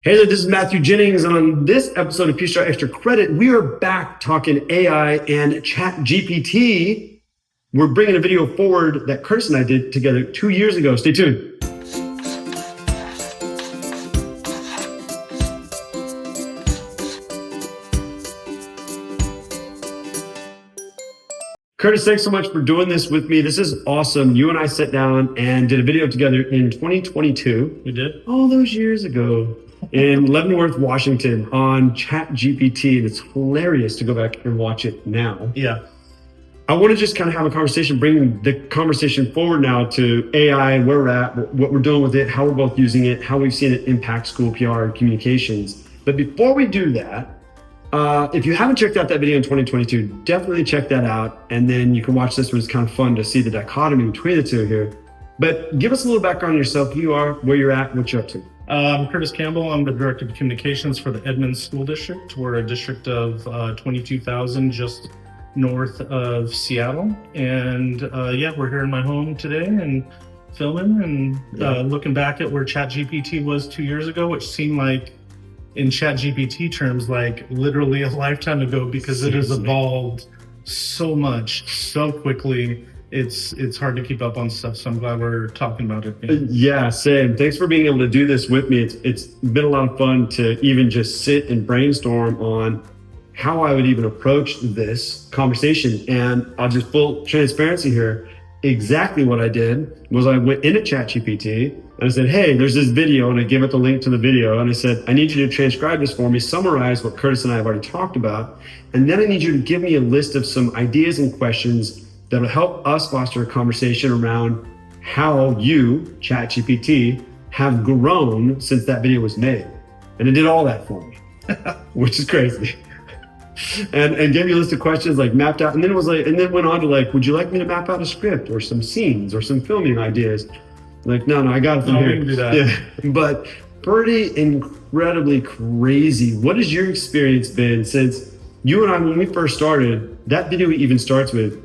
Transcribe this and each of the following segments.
Hey there, this is Matthew Jennings, and on this episode of Peachjar Extra Credit, we are back talking AI and ChatGPT. We're bringing a video forward that Curtis and I did together 2 years ago. Stay tuned. Curtis, thanks so much for doing this with me. This is awesome. You and I sat down and did a video together in 2022. We did? All those years ago. In Leavenworth, Washington, on ChatGPT. And it's hilarious to go back and watch it now. Yeah. I want to just kind of have a conversation, bring the conversation forward now to AI, where we're at, what we're doing with it, how we're both using it, how we've seen it impact school PR and communications. But before we do that, if you haven't checked out that video in 2022, definitely check that out. And then you can watch this one. It's kind of fun to see the dichotomy between the two here. But give us a little background on yourself, who you are, where you're at, what you're up to. I'm Curtis Campbell. I'm the Director of Communications for the Edmonds School District. We're a district of 22,000 just north of Seattle. And we're here in my home today and filming and looking back at where ChatGPT was 2 years ago, which seemed like, in ChatGPT terms, like literally a lifetime ago, because it has evolved so much, so quickly. It's hard to keep up on stuff, so I'm glad we're talking about it. Yeah, same. Thanks for being able to do this with me. It's been a lot of fun to even just sit and brainstorm on how I would even approach this conversation. And I'll just full transparency here. Exactly what I did was I went into ChatGPT and I said, hey, there's this video, and I gave it the link to the video. And I said, I need you to transcribe this for me, summarize what Curtis and I have already talked about. And then I need you to give me a list of some ideas and questions that'll help us foster a conversation around how you, ChatGPT, have grown since that video was made. And it did all that for me, which is crazy. And gave me a list of questions, like mapped out, and then went on to like, would you like me to map out a script or some scenes or some filming ideas? Like, no, I got it from here. We can do that. Yeah. But pretty incredibly crazy. What has your experience been since you and I, when we first started, that video even starts with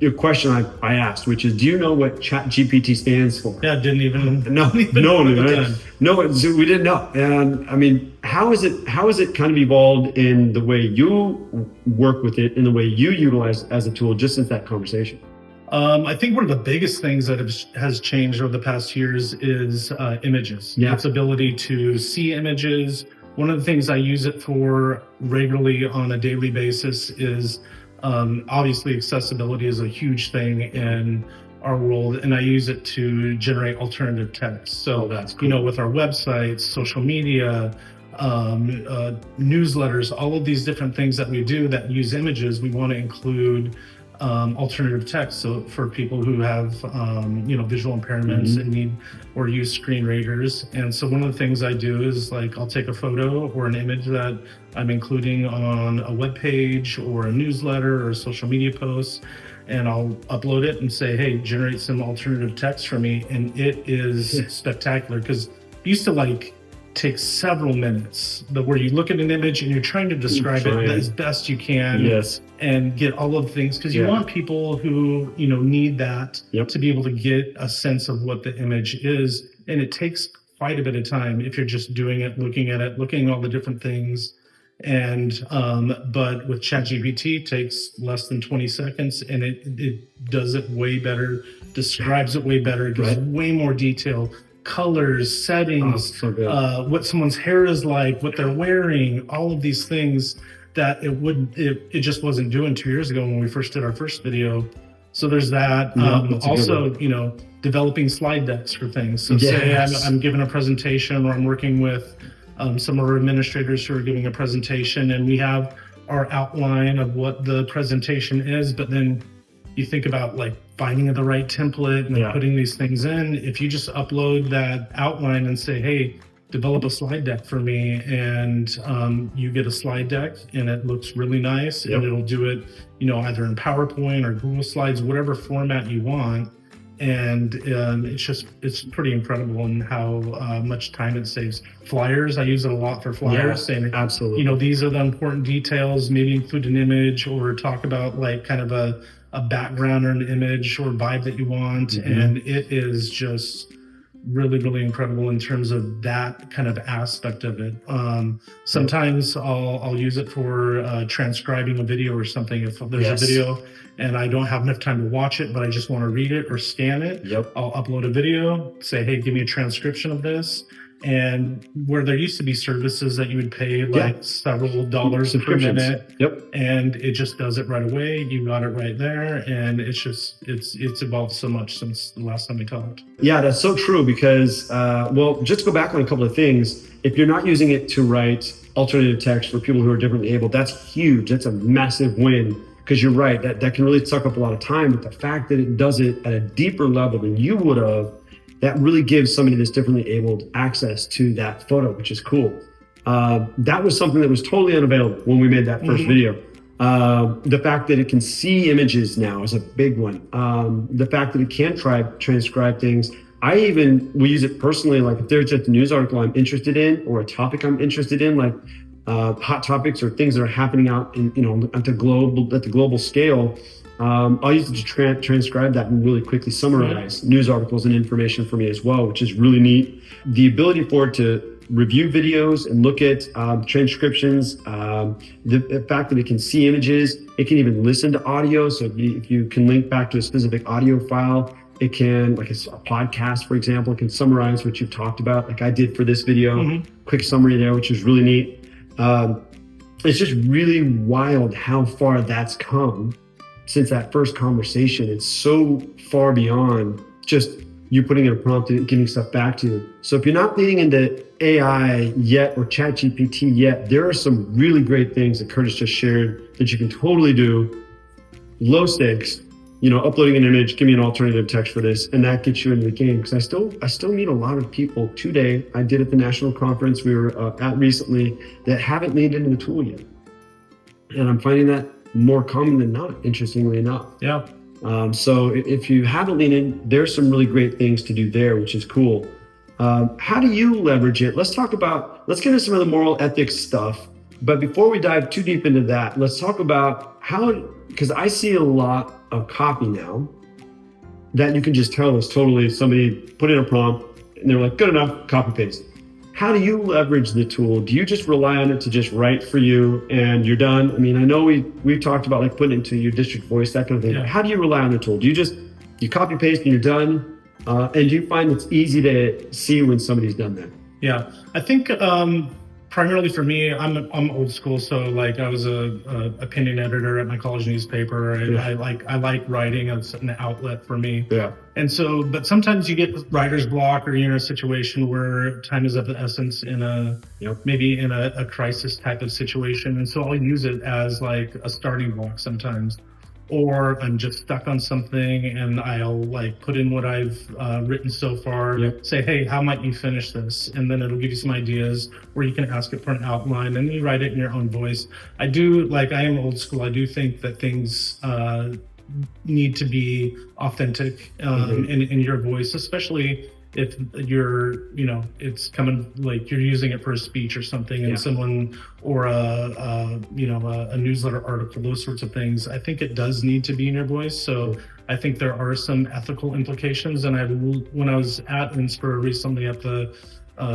a question I asked, which is, do you know what ChatGPT stands for? Yeah, didn't even No, we didn't know. And I mean, how is it kind of evolved in the way you work with it, in the way you utilize as a tool, just since that conversation? I think one of the biggest things that has changed over the past years is images. Yeah. Its ability to see images. One of the things I use it for regularly on a daily basis is obviously accessibility is a huge thing in our world, and I use it to generate alternative text. So that's cool. With our websites, social media, newsletters, all of these different things that we do that use images, we want to include alternative text. So for people who have visual impairments and need or use screen readers. And so one of the things I do is, like, I'll take a photo or an image that I'm including on a web page or a newsletter or a social media post, and I'll upload it and say, hey, generate some alternative text for me. And it is spectacular, because it used to take several minutes where you look at an image and you're trying to describe it as best you can. Yes. And get all of the things, because you want people who need that to be able to get a sense of what the image is. And it takes quite a bit of time if you're just doing it, looking at all the different things. And but with ChatGPT, it takes less than 20 seconds, and it does it way better, describes it way better, gives way more detail, colors, settings, what someone's hair is like, what they're wearing, all of these things that it just wasn't doing 2 years ago when we first did our first video. So there's that. Also, developing slide decks for things. So say I'm giving a presentation, or I'm working with some of our administrators who are giving a presentation, and we have our outline of what the presentation is, but then you think about finding the right template and putting these things in. If you just upload that outline and say, hey, develop a slide deck for me, and you get a slide deck, and it looks really nice, and it'll do it, either in PowerPoint or Google Slides, whatever format you want. And it's pretty incredible in how much time it saves. Flyers, I use it a lot for flyers, saying, absolutely, these are the important details, maybe include an image, or talk about kind of a background or an image or vibe that you want. And it is just really, really incredible in terms of that kind of aspect of it. Sometimes I'll use it for transcribing a video or something. If there's a video and I don't have enough time to watch it, but I just want to read it or scan it, I'll upload a video, say, hey, give me a transcription of this. And where there used to be services that you would pay like several dollars per minute, and it just does it right away. You got it right there, and it's evolved so much since the last time we talked. Yeah, that's so true because, well, just to go back on a couple of things. If you're not using it to write alternative text for people who are differently able, that's huge. That's a massive win because you're right. That can really suck up a lot of time. But the fact that it does it at a deeper level than you would have, that really gives somebody that's differently abled access to that photo, which is cool. That was something that was totally unavailable when we made that first video. The fact that it can see images now is a big one. The fact that it can transcribe things. We use it personally, like if there's just a news article I'm interested in or a topic I'm interested in, like hot topics or things that are happening out in, at the global scale. I'll use it to transcribe that and really quickly summarize news articles and information for me as well, which is really neat. The ability for it to review videos and look at transcriptions, the fact that it can see images, it can even listen to audio. So if you can link back to a specific audio file, it can, like a podcast, for example, it can summarize what you've talked about, like I did for this video, quick summary there, which is really neat. It's just really wild how far that's come since that first conversation. It's so far beyond just you putting in a prompt and getting stuff back to you. So if you're not leading into AI yet or ChatGPT yet, there are some really great things that Curtis just shared that you can totally do. Low stakes, uploading an image, give me an alternative text for this, and that gets you into the game. Because I still meet a lot of people today. I did at the national conference we were at recently that haven't leaned into the tool yet. And I'm finding that more common than not, interestingly enough. Yeah. So if you haven't leaned in, there's some really great things to do there, which is cool. How do you leverage it? Let's get into some of the moral ethics stuff. But before we dive too deep into that, let's talk about because I see a lot of copy now that you can just tell is totally somebody put in a prompt and they're like, good enough, copy paste. How do you leverage the tool? Do you just rely on it to just write for you and you're done? I mean, I know we've talked about like putting it into your district voice, that kind of thing. Yeah. How do you rely on the tool? Do you copy paste and you're done? And do you find it's easy to see when somebody's done that? Yeah, I think primarily for me, I'm old school. So like I was a opinion editor at my college newspaper. I like writing. It's an outlet for me. Yeah. And so, but sometimes you get writer's block, or you're in a situation where time is of the essence maybe in a crisis type of situation. And so I'll use it as like a starting block sometimes. Or I'm just stuck on something and I'll like put in what I've written so far, say, hey, how might you finish this? And then it'll give you some ideas, or you can ask it for an outline and you write it in your own voice. I am old school. I do think that things need to be authentic in your voice, especially if you're, it's coming like you're using it for a speech or something, and someone or a newsletter article, those sorts of things. I think it does need to be in your voice. So I think there are some ethical implications. And when I was at Inspira recently at the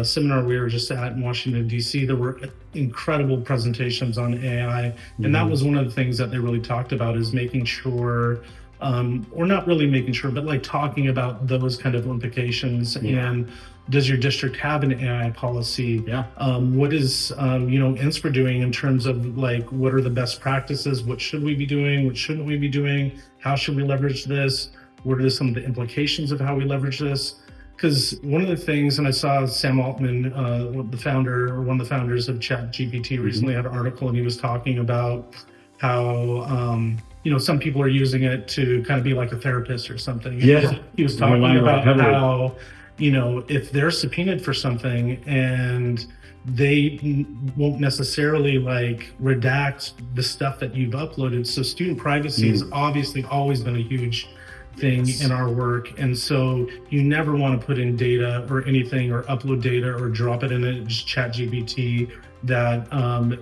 seminar we were just at in Washington, D.C., there were incredible presentations on AI. And that was one of the things that they really talked about, is making sure or not really making sure, but like talking about those kind of implications. And does your district have an AI policy? What is Inspira doing in terms of like, what are the best practices? What should we be doing? What shouldn't we be doing? How should we leverage this? What are some of the implications of how we leverage this? Because one of the things, and I saw Sam Altman, one of the founders of ChatGPT, recently had an article, and he was talking about how some people are using it to kind of be like a therapist or something. He was talking about how, if they're subpoenaed for something and they won't necessarily like redact the stuff that you've uploaded. So student privacy has obviously always been a huge thing in our work. And so you never want to put in data or anything, or upload data or drop it in a ChatGPT that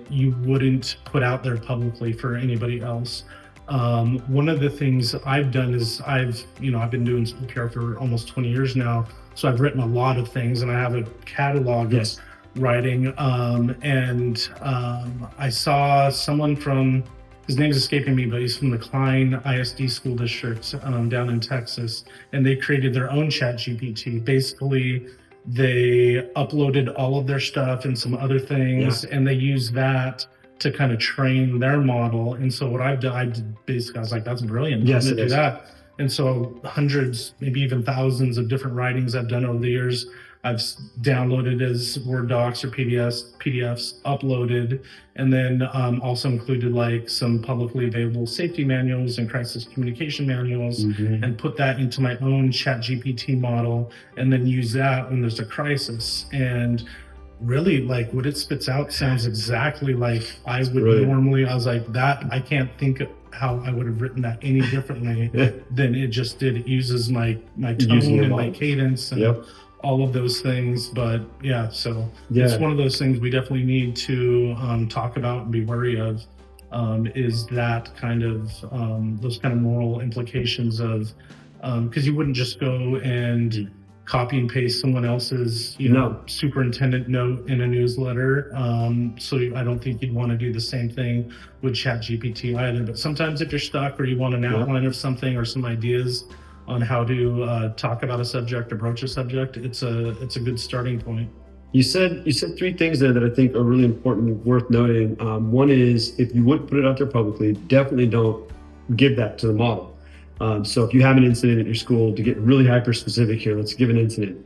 you wouldn't put out there publicly for anybody else. One of the things I've done is I've been doing PR for almost 20 years now. So I've written a lot of things, and I have a catalog of writing. I saw someone from, his name's escaping me, but he's from the Klein ISD School District down in Texas, and they created their own ChatGPT. Basically, they uploaded all of their stuff and some other things, and they used that to kind of train their model. And so what I've done, I was like, that's brilliant. Yes, I'm gonna do that. And so hundreds, maybe even thousands of different writings I've done over the years, I've downloaded as Word docs or PDFs, uploaded, and then also included like some publicly available safety manuals and crisis communication manuals, and put that into my own ChatGPT model, and then use that when there's a crisis. And really, like, what it spits out sounds exactly like I would normally. I was like, that, I can't think of how I would have written that any differently than it just did. It uses my tone and my cadence and all of those things. But so it's one of those things we definitely need to talk about and be wary of, is that kind of those kind of moral implications of, because you wouldn't just go and copy and paste someone else's superintendent note in a newsletter. So I don't think you'd want to do the same thing with ChatGPT either. But sometimes if you're stuck or you want an outline of something or some ideas on how to talk about a subject, approach a subject, it's a good starting point. You said three things there that I think are really important, worth noting. One is, if you would put it out there publicly, definitely don't give that to the model. So if you have an incident at your school, to get really hyper specific here, let's give an incident.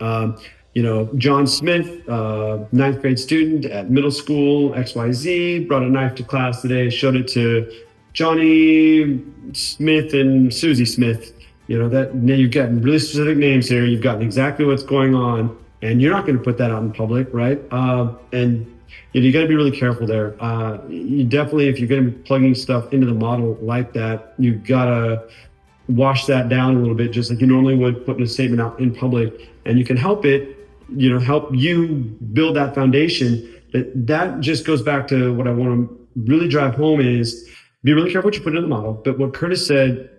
John Smith, 9th grade student at middle school, XYZ, brought a knife to class today, showed it to Johnny Smith and Susie Smith. That you've gotten really specific names here. You've gotten exactly what's going on, and you're not going to put that out in public, right? And you got to be really careful there. You definitely, if you're going to be plugging stuff into the model like that, you've got to wash that down a little bit, just like you normally would putting a statement out in public. And you can help it, help you build that foundation. That just goes back to what I want to really drive home is, be really careful what you put in the model. But what Curtis said,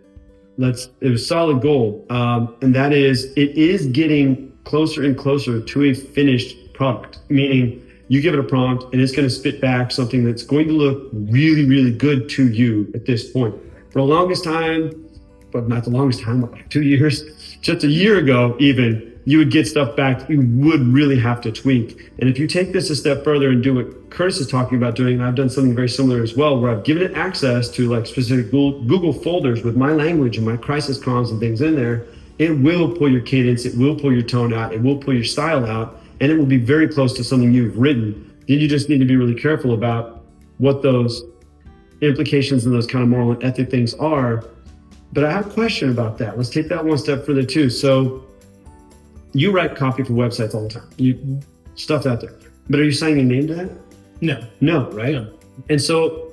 it was solid gold. And that is, it is getting closer and closer to a finished product, meaning you give it a prompt and it's going to spit back something that's going to look really, really good to you at this point. For the longest time, but not the longest time, like 2 years, just a year ago even, you would get stuff back that you would really have to tweak. And if you take this a step further and do what Curtis is talking about doing, and I've done something very similar as well, where I've given it access to like specific Google folders with my language and my crisis comms and things in there, it will pull your cadence, it will pull your tone out, it will pull your style out, and it will be very close to something you've written. Then you just need to be really careful about what those implications and those kind of moral and ethic things are. But I have a question about that. Let's take that one step further too. So you write copy for websites all the time. You stuff out there. But are you signing a name to that? No, right? No. And so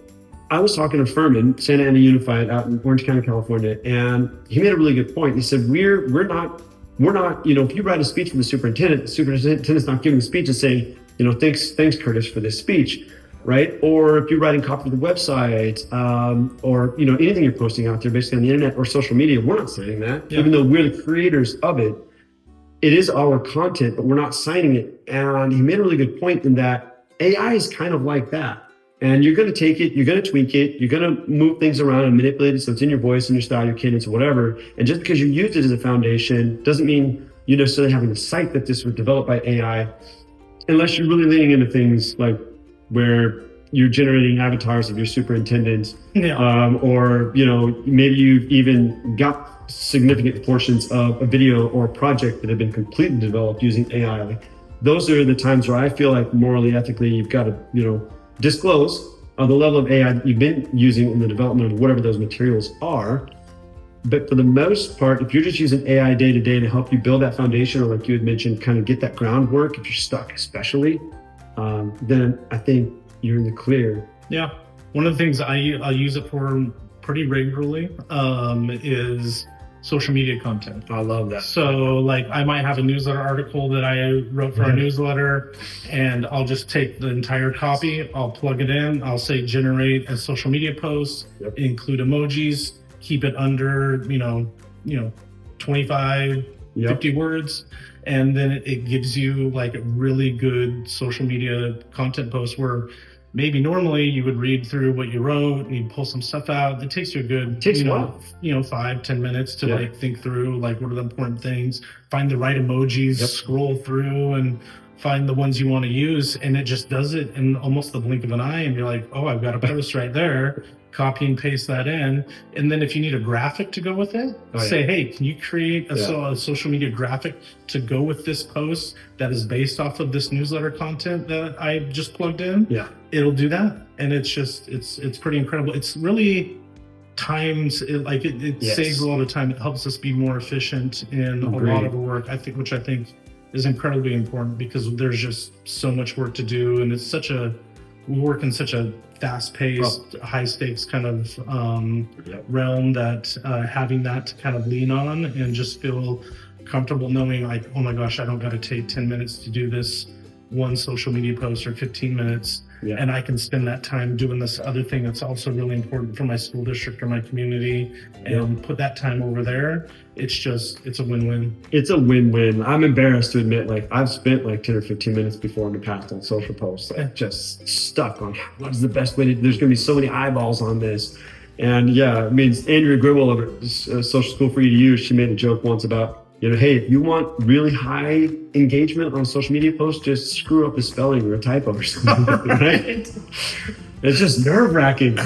I was talking to Furman, Santa Ana Unified out in Orange County, California, and he made a really good point. He said, we're not, if you write a speech for the superintendent's not giving a speech and saying, thanks Curtis for this speech. Right? Or if you're writing copy for the website, or anything you're posting out there, basically on the internet or social media, we're not saying that. Even though we're the creators of it, it is our content, but we're not signing it. And he made a really good point in that AI is kind of like that. And you're going to take it, you're going to tweak it, you're going to move things around and manipulate it so it's in your voice and your style, your cadence, or whatever. And just because you used it as a foundation doesn't mean you necessarily having a cite that this was developed by AI, unless you're really leaning into things like where you're generating avatars of your superintendent, or maybe you've even got significant portions of a video or a project that have been completely developed using AI. Like, those are the times where I feel like morally, ethically, you've got to disclose the level of AI that you've been using in the development of whatever those materials are. But for the most part, if you're just using AI day to day to help you build that foundation, or like you had mentioned, kind of get that groundwork, if you're stuck especially, then I think you're in the clear. Yeah. One of the things I'll use it for pretty regularly is social media content. I love that. So like I might have a newsletter article that I wrote for a newsletter, and I'll just take the entire copy, I'll plug it in, I'll say generate a social media post, include emojis, keep it under 25 50 words. And then it gives you like a really good social media content post where maybe normally you would read through what you wrote and you pull some stuff out. It takes you a good, 5-10 minutes to like think through like what are the important things, find the right emojis, scroll through and find the ones you want to use. And it just does it in almost the blink of an eye. And you're like, oh, I've got a post right there. Copy and paste that in. And then if you need a graphic to go with it, say, hey, can you create a social media graphic to go with this post that is based off of this newsletter content that I just plugged in? Yeah. It'll do that. And it's just, it's pretty incredible. It's really it saves a lot of time. It helps us be more efficient in a lot of our work, which I think is incredibly important because there's just so much work to do. And it's we work in such a fast-paced, high-stakes kind of realm that having that to kind of lean on and just feel comfortable knowing like, oh my gosh, I don't got to take 10 minutes to do this one social media post or 15 minutes. And I can spend that time doing this other thing that's also really important for my school district or my community and put that time over there. It's a win-win. It's a win-win. I'm embarrassed to admit, like I've spent like 10 or 15 minutes before in the past on social posts, like just stuck on what's the best way to, there's going to be so many eyeballs on this. And I mean, Andrea Gribble over at Social School for You to Use, she made a joke once about, hey, if you want really high engagement on a social media post, just screw up a spelling or a typo or something, right? It's just nerve-wracking.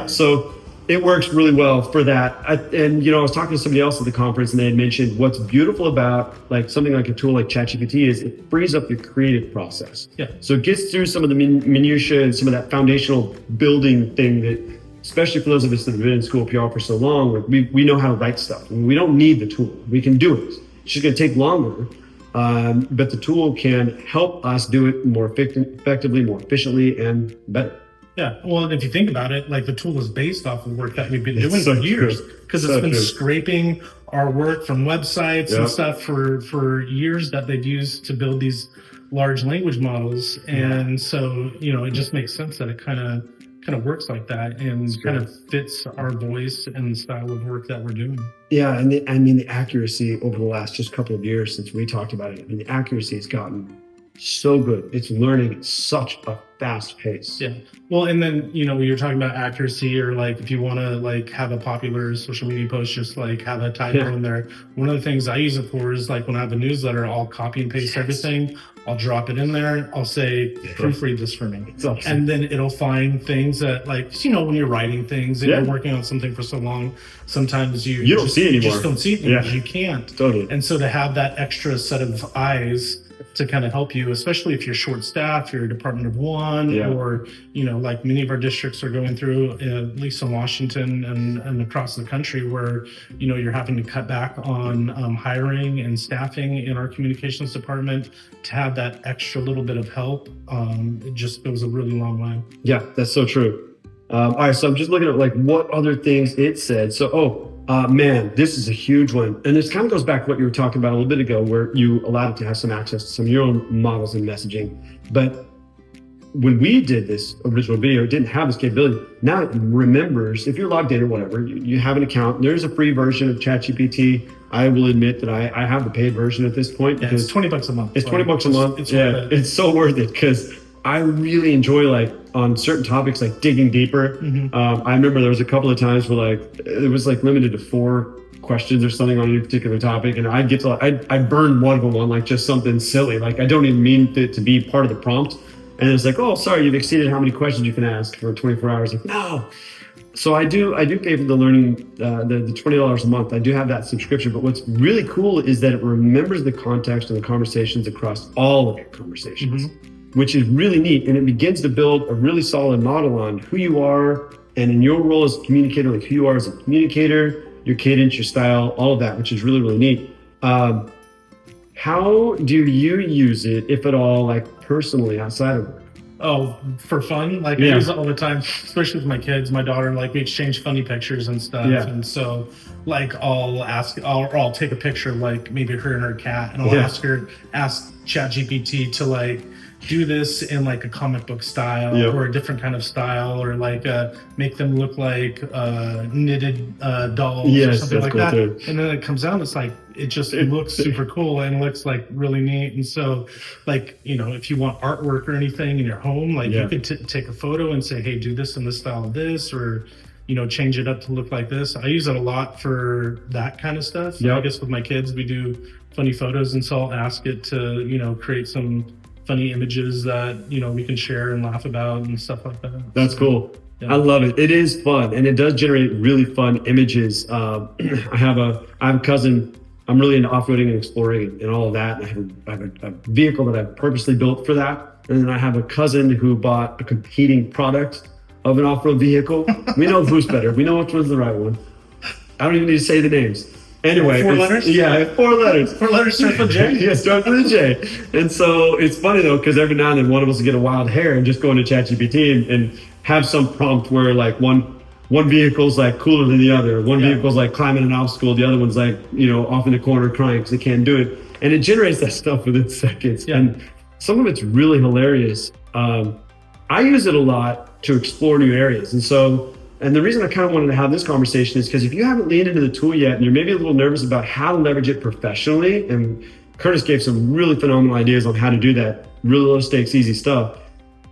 So it works really well for that. I was talking to somebody else at the conference and they had mentioned what's beautiful about like something like a tool like ChatGPT is it frees up your creative process. So it gets through some of the minutiae and some of that foundational building thing that, especially for those of us that have been in school PR for so long, we know how to write stuff. We don't need the tool. We can do it. It's just going to take longer, but the tool can help us do it more effectively, more efficiently, and better. Yeah. Well, and if you think about it, like the tool is based off of work that we've been doing for years because it's been scraping our work from websites and stuff for years that they've used to build these large language models. And so, it just makes sense that it kind of works like that and kind of fits our voice and the style of work that we're doing. Yeah, and the accuracy over the last just couple of years since we talked about it, the accuracy has gotten so good. It's learning at such a fast pace. Yeah. Well, and then, you're talking about accuracy or like if you want to like have a popular social media post, just like have a typo in there. One of the things I use it for is like when I have a newsletter, I'll copy and paste everything. I'll drop it in there. I'll say, proofread this for me. Awesome. And then it'll find things that like, when you're writing things and you're working on something for so long, sometimes you don't see it anymore. Just don't see it anymore. You can't. Totally. And so to have that extra set of eyes to kind of help you, especially if you're short staffed, you're a department of one, or, like many of our districts are going through, at least in Washington and across the country where, you're having to cut back on hiring and staffing in our communications department. To have that extra little bit of help, it just goes a really long way. Yeah, that's so true. All right, so I'm just looking at like what other things it said. So, man, this is a huge one. And this kind of goes back to what you were talking about a little bit ago, where you allowed it to have some access to some of your own models and messaging. But when we did this original video, it didn't have this capability. Now it remembers, if you're logged in or whatever, you have an account. There's a free version of ChatGPT. I will admit that I have the paid version at this point. Because it's $20 a month. It's $20 a month. It's so worth it because I really enjoy like on certain topics, like digging deeper. I remember there was a couple of times where like, it was like limited to 4 questions or something on any particular topic. And I'd get to, I burned one of them on like just something silly. Like I don't even mean it to be part of the prompt. And it's like, oh, sorry, you've exceeded how many questions you can ask for 24 hours. Like, no. So I do pay for the learning, the $20 a month. I do have that subscription. But what's really cool is that it remembers the context and the conversations across all of your conversations, which is really neat. And it begins to build a really solid model on who you are and in your role as a communicator, like who you are as a communicator, your cadence, your style, all of that, which is really, really neat. How do you use it, if at all, like personally outside of work? Oh, for fun? Like I use it all the time, especially with my kids, my daughter, like we exchange funny pictures and stuff. And so like I'll take a picture of like maybe her and her cat and I'll ask ChatGPT to like, do this in like a comic book style or a different kind of style, or like make them look like knitted dolls or something like that. Too. And then it comes out, it's like, it looks super cool and looks like really neat. And so like, you know, if you want artwork or anything in your home, like you could take a photo and say, hey, do this in the style of this, or, you know, change it up to look like this. I use it a lot for that kind of stuff. I guess with my kids, we do funny photos, and so I'll ask it to, you know, create some funny images that, you know, we can share and laugh about and stuff like that. That's cool. I love it. It is fun, and it does generate really fun images. I have a cousin. I'm really into off-roading and exploring and all of that. And I have a vehicle that I've purposely built for that. And then I have a cousin who bought a competing product of an off-road vehicle. We know who's better. We know which one's the right one. I don't even need to say the names. Anyway, 4 letters? Yeah, 4 letters. 4 letters start with J? Yeah, start with a J. And so it's funny though, because every now and then one of us will get a wild hair and just go into ChatGPT and have some prompt where like one vehicle's like cooler than the other. One vehicle's like climbing an obstacle. The other one's like, you know, off in the corner crying because they can't do it. And it generates that stuff within seconds. Yeah. And some of it's really hilarious. I use it a lot to explore new areas. And the reason I kind of wanted to have this conversation is because if you haven't leaned into the tool yet and you're maybe a little nervous about how to leverage it professionally, and Curtis gave some really phenomenal ideas on how to do that, really low stakes, easy stuff,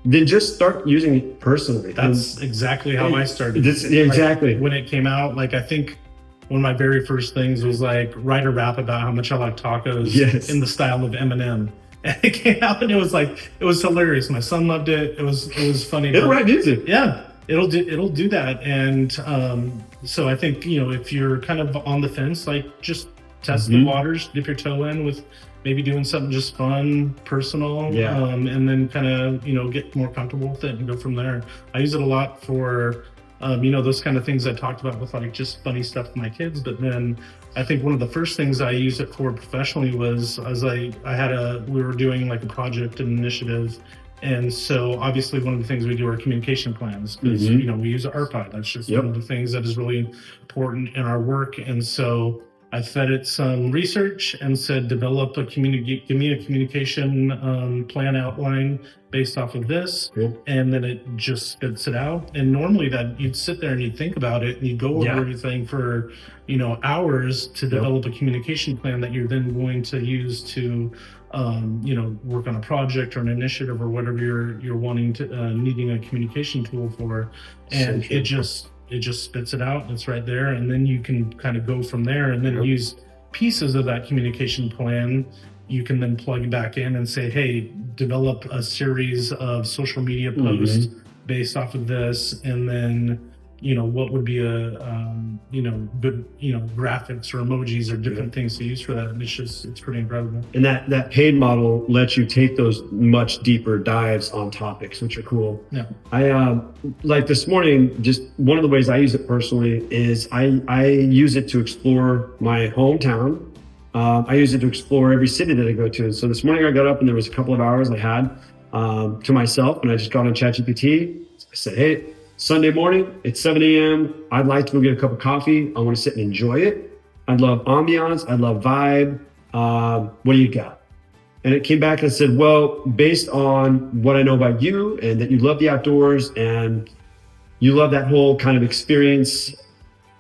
then just start using it personally. That's exactly how I started. Exactly. Like, when it came out, like I think one of my very first things was like write a rap about how much I like tacos in the style of Eminem. And it came out and it was hilarious. My son loved it. It was funny. It'll write music. Yeah. It'll do that. And so I think, you know, if you're kind of on the fence, like just test the waters, dip your toe in with maybe doing something just fun, personal, and then kind of, you know, get more comfortable with it and go from there. I use it a lot for, you know, those kind of things I talked about with like just funny stuff with my kids. But then I think one of the first things I used it for professionally was as we were doing like a project and initiative. And so obviously one of the things we do are communication plans, because, you know, we use ARPA. That's just one of the things that is really important in our work. And so I fed it some research and said, give me a communication plan outline based off of this. And then it just spits it out. And normally that you'd sit there and you'd think about it and you'd go over everything for, you know, hours to develop a communication plan that you're then going to use to, you know, work on a project or an initiative or whatever you're wanting to, needing a communication tool for. And it just spits it out. It's right there. And then you can kind of go from there and then use pieces of that communication plan. You can then plug back in and say, hey, develop a series of social media posts based off of this. And then, you know, what would be you know, good, you know, graphics or emojis or different things to use for that. And it's pretty incredible. And that paid model lets you take those much deeper dives on topics, which are cool. Yeah. I like this morning, just one of the ways I use it personally is I use it to explore my hometown. I use it to explore every city that I go to. So this morning I got up and there was a couple of hours I had to myself, and I just got on ChatGPT. I said, hey, Sunday morning, it's 7 a.m. I'd like to go get a cup of coffee. I want to sit and enjoy it. I love ambiance. I love vibe. What do you got? And it came back and said, well, based on what I know about you and that you love the outdoors and you love that whole kind of experience,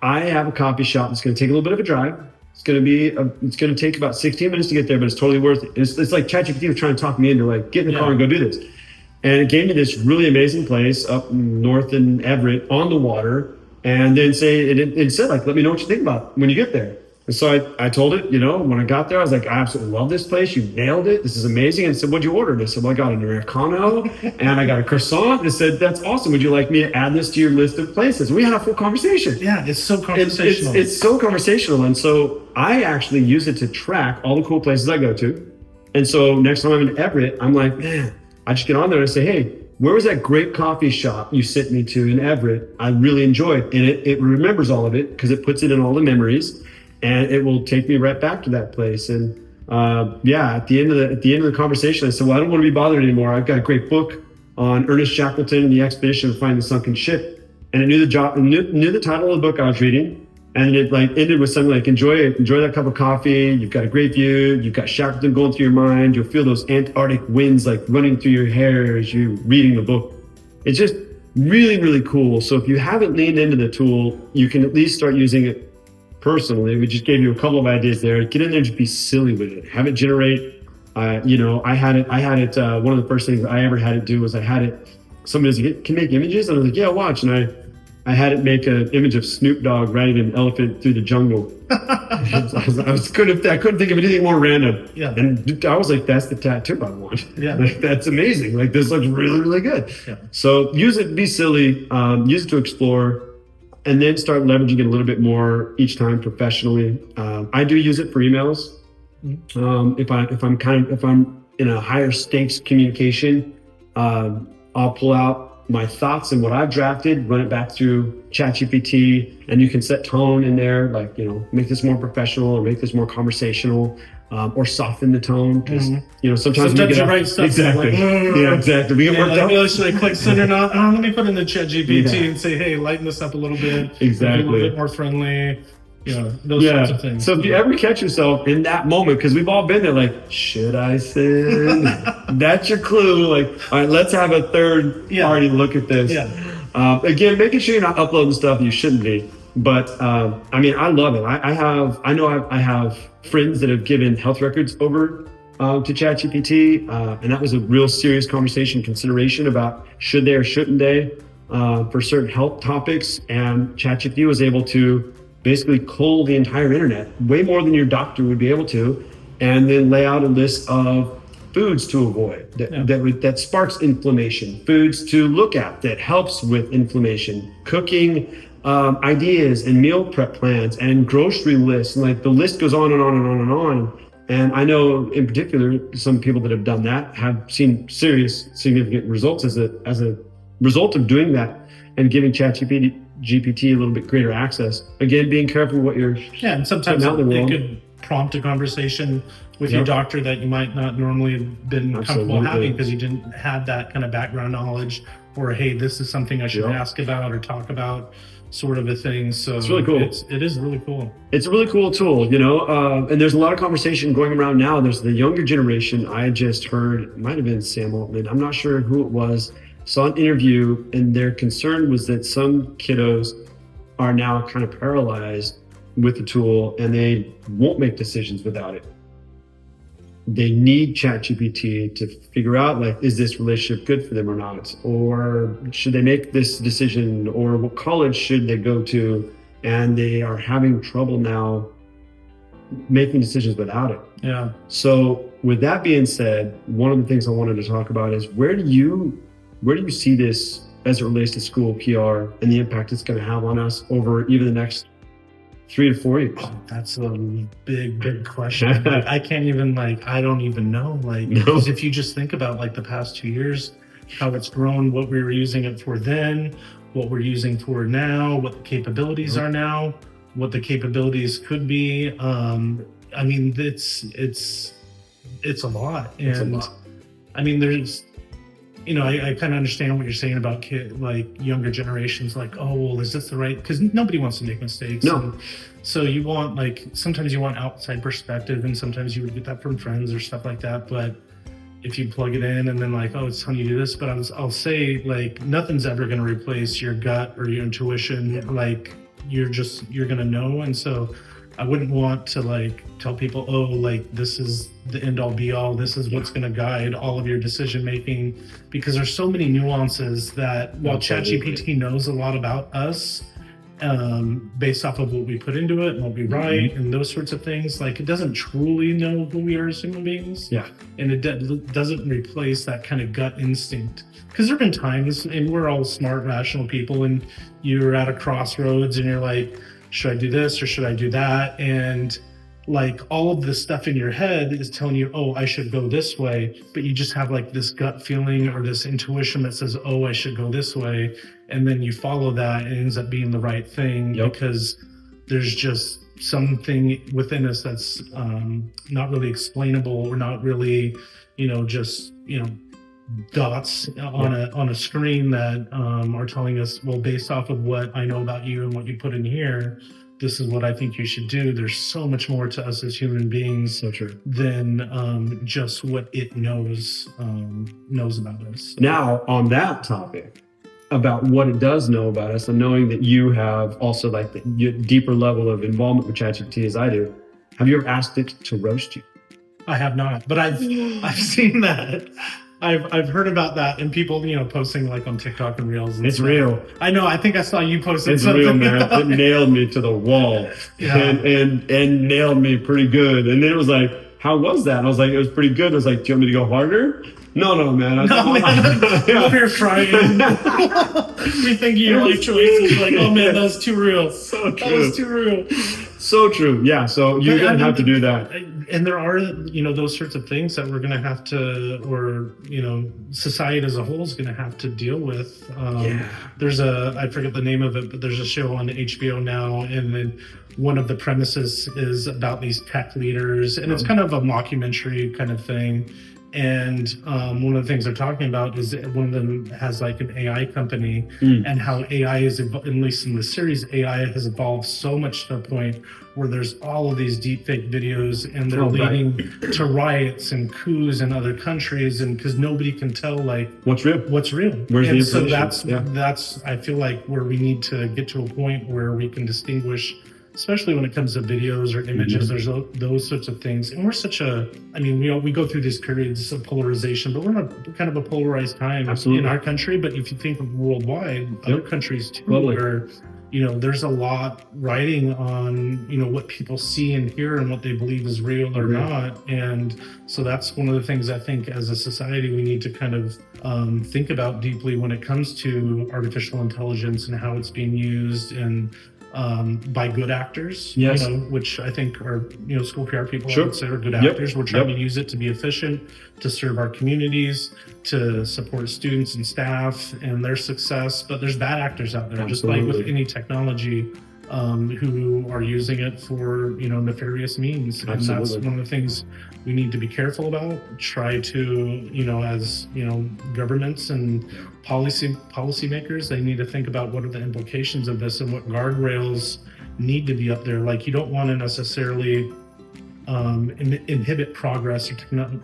I have a coffee shop that's going to take a little bit of a drive. It's going to take about 16 minutes to get there, but it's totally worth it. It's like ChatGPT was trying to talk me into like, get in the car and go do this. And it gave me this really amazing place up north in Everett on the water. And then it said, like, let me know what you think about when you get there. And so I told it, you know, when I got there, I was like, I absolutely love this place. You nailed it. This is amazing. And it said, what'd you order? And I said, well, I got an Americano and I got a croissant. And it said, that's awesome. Would you like me to add this to your list of places? We had a full conversation. Yeah, it's so conversational. It's so conversational. And so I actually use it to track all the cool places I go to. And so next time I'm in Everett, I'm like, man, I just get on there and I say, hey, where was that great coffee shop you sent me to in Everett? I really enjoyed. And it remembers all of it because it puts it in all the memories, and it will take me right back to that place. And at the end of the conversation, I said, well, I don't want to be bothered anymore. I've got a great book on Ernest Shackleton and the expedition of finding the sunken ship. And it knew the title of the book I was reading. And it like ended with something like, enjoy that cup of coffee. You've got a great view. You've got Shackleton going through your mind. You'll feel those Antarctic winds like running through your hair as you're reading the book. It's just really, really cool. So if you haven't leaned into the tool, you can at least start using it personally. We just gave you a couple of ideas there. Get in there and just be silly with it. Have it generate. I had it. One of the first things I ever had it do was somebody was like, can make images? And I was like, yeah, watch. And I had it make an image of Snoop Dogg riding an elephant through the jungle. I couldn't think of anything more random. Yeah. And I was like, that's the tattoo I want. Yeah. Like, that's amazing. Like, this looks really, really good. Yeah. So use it, be silly, use it to explore, and then start leveraging it a little bit more each time professionally. I do use it for emails. If I'm in a higher stakes communication, I'll pull out my thoughts and what I've drafted, run it back through ChatGPT, and you can set tone in there, like, make this more professional or make this more conversational, or soften the tone. Because, sometimes you write stuff. Exactly. Like, exactly. We get worked up. Should I click send or not? Let me put in the ChatGPT and say, hey, lighten this up a little bit. Exactly. Be a little bit more friendly. Those sorts of things. So if you ever catch yourself in that moment, because we've all been there, like, should I send? That's your clue. Like, all right, let's have a third party look at this. Yeah. Again, making sure you're not uploading stuff you shouldn't be. But I love it. I have friends that have given health records over to ChatGPT, and that was a real serious consideration about should they or shouldn't they for certain health topics. And ChatGPT was able to basically cull the entire internet, way more than your doctor would be able to, and then lay out a list of foods to avoid that sparks inflammation, foods to look at that helps with inflammation, cooking ideas and meal prep plans and grocery lists, and like the list goes on and on and on and on. And I know in particular some people that have done that have seen serious, significant results as a result of doing that and giving ChatGPT a little bit greater access. Again, being careful what you're and sometimes it could prompt a conversation with your doctor that you might not normally have been comfortable having because you didn't have that kind of background knowledge, or hey, this is something I should ask about or talk about, sort of a thing. So it's really cool. It is really cool. It's a really cool tool, and there's a lot of conversation going around now. There's the younger generation. I just heard, it might have been Sam Altman, I'm not sure who it was, saw an interview, and their concern was that some kiddos are now kind of paralyzed with the tool and they won't make decisions without it. They need ChatGPT to figure out, like, is this relationship good for them or not? Or should they make this decision? Or what college should they go to? And they are having trouble now making decisions without it. Yeah. So with that being said, one of the things I wanted to talk about is where do you see this as it relates to school PR and the impact it's going to have on us over even the next 3 to 4 years? Oh, that's a big question. I can't even I don't even know. Because if you just think about the past 2 years, how it's grown, what we were using it for then, what we're using for now, what the capabilities are now, what the capabilities could be. It's a lot. And it's a lot. There's, I kind of understand what you're saying about younger generations, oh, well, is this the right? Because nobody wants to make mistakes. No. And so you want sometimes you want outside perspective, and sometimes you would get that from friends or stuff like that. But if you plug it in and then oh, it's telling you to do this, but I'll say nothing's ever going to replace your gut or your intuition. You're going to know. And so I wouldn't want to tell people, oh, this is the end all be all. This is what's going to guide all of your decision making, because there's so many nuances that while ChatGPT knows a lot about us, based off of what we put into it and what we write and those sorts of things, it doesn't truly know who we are as human beings. Yeah. And it doesn't replace that kind of gut instinct. Because there have been times, and we're all smart, rational people, and you're at a crossroads and you're should I do this or should I do that? And all of this stuff in your head is telling you, oh, I should go this way, but you just have this gut feeling or this intuition that says, oh, I should go this way. And then you follow that and it ends up being the right thing because there's just something within us that's not really explainable or not really, dots on a screen that are telling us, well, based off of what I know about you and what you put in here, this is what I think you should do. There's so much more to us as human beings So true. than just what it knows about us. Now, on that topic, about what it does know about us, and knowing that you have also like the deeper level of involvement with ChatGPT as I do, have you ever asked it to roast you? I have not, but I've seen that. I've heard about that, and people, posting like on TikTok and Reels. And It's stuff. real. I know. I think I saw you posted It's something. real, man. It nailed me to the wall, Yeah. and nailed me pretty good. And then it was like, "How was that?" And I was like, "It was pretty good." I was like, "Do you want me to go harder?" No, man. No, man. You're over here crying. Rethinking your life choices. Like, oh man, that was too real. So That was too real. So true. Yeah. So you're But, gonna have to do that. And there are, those sorts of things that we're going to have to, or, society as a whole is going to have to deal with. There's I forget the name of it, but there's a show on HBO now. And then one of the premises is about these tech leaders, and it's kind of a mockumentary kind of thing. And one of the things they're talking about is that one of them has like an AI company, and how AI is, at least in the series, AI has evolved so much to the point where there's all of these deep fake videos, and they're leading to riots and coups in other countries, and because nobody can tell like What's real? what's real. Where's the And so information? that's I feel like where we need to get to a point where we can distinguish, especially when it comes to videos or images. There's those sorts of things, and we're such we go through these periods of polarization, but we're in a kind of a polarized time in our country. But if you think of worldwide, other countries too, where there's a lot riding on what people see and hear and what they believe is real or not. And so that's one of the things I think as a society we need to kind of think about deeply when it comes to artificial intelligence and how it's being used, and by good actors, which I think are, school PR people, I would say, are good actors. We're trying to use it to be efficient, to serve our communities, to support students and staff and their success. But there's bad actors out there, just like with any technology, who are using it for, nefarious means. And that's one of the things we need to be careful about. Try to, as, governments and policymakers, they need to think about what are the implications of this and what guardrails need to be up there. Like, you don't want to necessarily inhibit progress or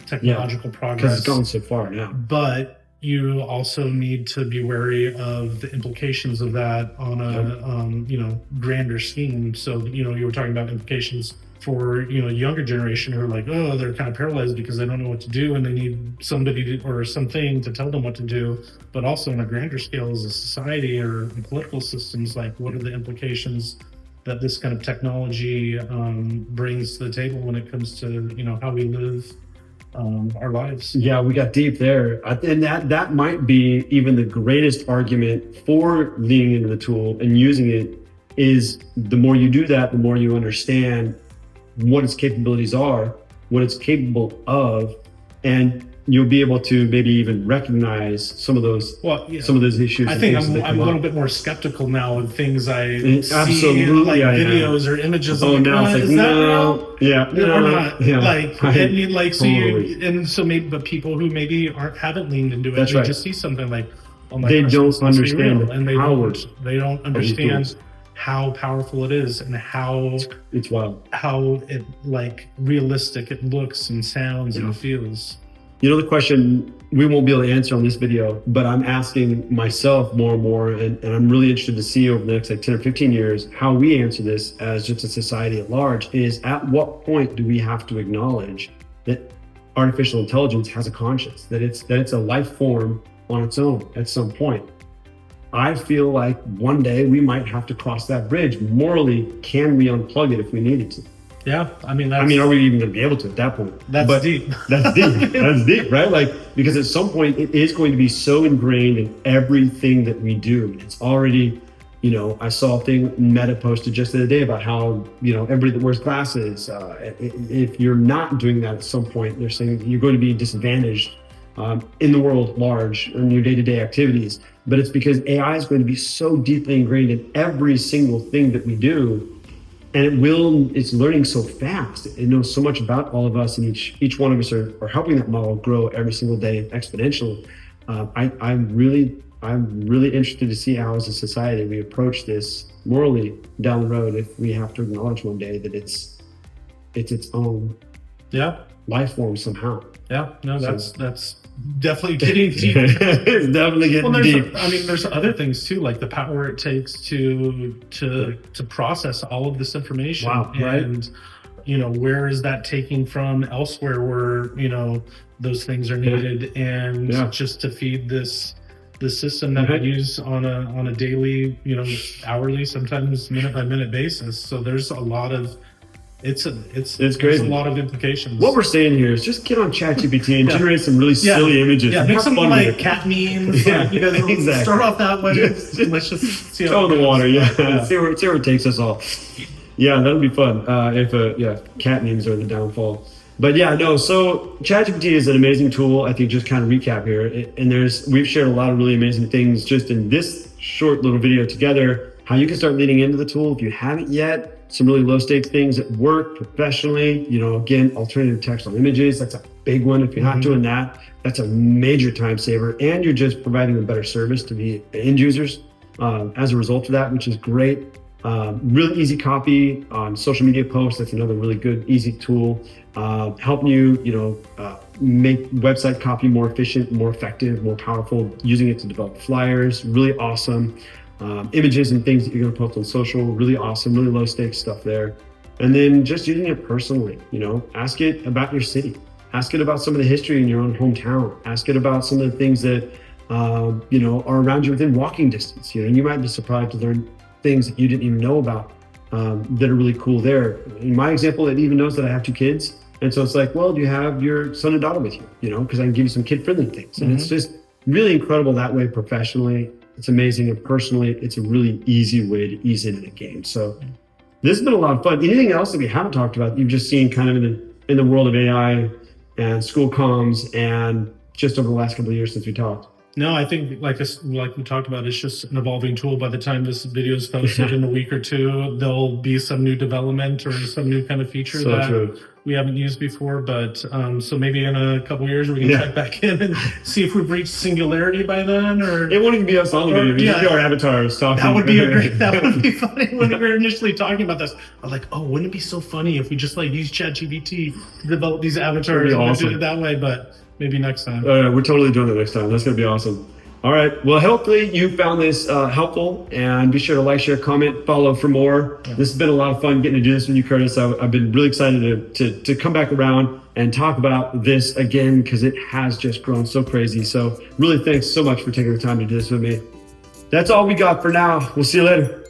technological progress, because it's gone so far now. But you also need to be wary of the implications of that on a grander scheme. So you were talking about implications for younger generation who are like, oh, they're kind of paralyzed because they don't know what to do, and they need somebody or something to tell them what to do. But also on a grander scale as a society or in political systems, like, what are the implications that this kind of technology brings to the table when it comes to how we live our lives. Yeah, we got deep there. And that might be even the greatest argument for leaning into the tool and using it, is the more you do that, the more you understand what its capabilities are, what it's capable of, and you'll be able to maybe even recognize some of those issues. I think I'm a little bit more skeptical now of things I see, absolutely, like videos or images. Oh, now it's like, is that no, real? Yeah, or not. Yeah, like, right. and like, so Totally. but people who maybe haven't leaned into it, That's they right. just see something like, oh my They gosh, don't this must be understand real. the And they don't these understand tools. how powerful it is and how It's wild. how it like realistic it looks and sounds and feels. The question we won't be able to answer on this video, but I'm asking myself more and more, and I'm really interested to see over the next 10 or 15 years how we answer this as just a society at large, is at what point do we have to acknowledge that artificial intelligence has a conscience, that it's a life form on its own at some point. I feel like one day we might have to cross that bridge. Morally, can we unplug it if we needed to? Yeah, I mean, are we even going to be able to at that point? That's deep. That's deep. That's deep, right? Like, because at some point it is going to be so ingrained in everything that we do. It's already, I saw a thing Meta posted just the other day about how, everybody that wears glasses, if you're not doing that at some point, they're saying you're going to be disadvantaged in the world at large in your day-to-day activities. But it's because AI is going to be so deeply ingrained in every single thing that we do. And it's learning so fast. It knows so much about all of us, and each one of us are helping that model grow every single day exponentially. I really I'm really interested to see how, as a society, we approach this morally down the road, if we have to acknowledge one day that it's its own life form somehow. No, that's definitely getting deep. It's definitely getting deep. I mean, there's other things too, like the power it takes to process all of this information. Wow, and where is that taking from elsewhere where those things are needed, and just to feed the system that we use on a daily, hourly, sometimes minute by minute basis. So there's a lot of it's crazy. There's a lot of implications. What we're saying here is just get on ChatGPT and generate some really silly images. Yeah, make some like cat memes. Exactly. Start off that way. Let's just see throw in the water. See where it takes us all. Yeah, that'll be fun. If cat memes are the downfall. But so ChatGPT is an amazing tool. I think just kind of recap here, and we've shared a lot of really amazing things just in this short little video together, how you can start leaning into the tool if you haven't yet. Some really low stakes things that work professionally. Again, alternative text on images, that's a big one. If you're not doing that, that's a major time saver, and you're just providing a better service to the end users as a result of that, which is great. Really easy copy on social media posts. That's another really good, easy tool. Helping you, make website copy more efficient, more effective, more powerful, using it to develop flyers. Really awesome. Images and things that you're going to post on social. Really awesome, really low stakes stuff there. And then just using it personally, ask it about your city. Ask it about some of the history in your own hometown. Ask it about some of the things that, are around you within walking distance. You might be surprised to learn things that you didn't even know about that are really cool there. In my example, it even knows that I have 2 kids. And so it's like, well, do you have your son and daughter with you? Because I can give you some kid-friendly things. And it's just really incredible that way professionally. It's amazing. And personally, it's a really easy way to ease into the game. So this has been a lot of fun. Anything else that we haven't talked about, you've just seen kind of in the world of AI and school comms and just over the last couple of years since we talked? No, I think like we talked about, it's just an evolving tool. By the time this video is posted in a week or two, there'll be some new development or some new kind of feature we haven't used before. But so maybe in a couple of years we can check back in and see if we've reached singularity by then. Or it won't even be us on the video. We just be our avatars talking. That would be that would be funny. When we were initially talking about this, I'm like, oh, wouldn't it be so funny if we just use ChatGPT to develop these avatars and do it that way? But maybe next time. We're totally doing it next time. That's going to be awesome. All right. Well, hopefully you found this helpful, and be sure to like, share, comment, follow for more. This has been a lot of fun getting to do this with you, Curtis. I've been really excited to come back around and talk about this again, because it has just grown so crazy. So really thanks so much for taking the time to do this with me. That's all we got for now. We'll see you later.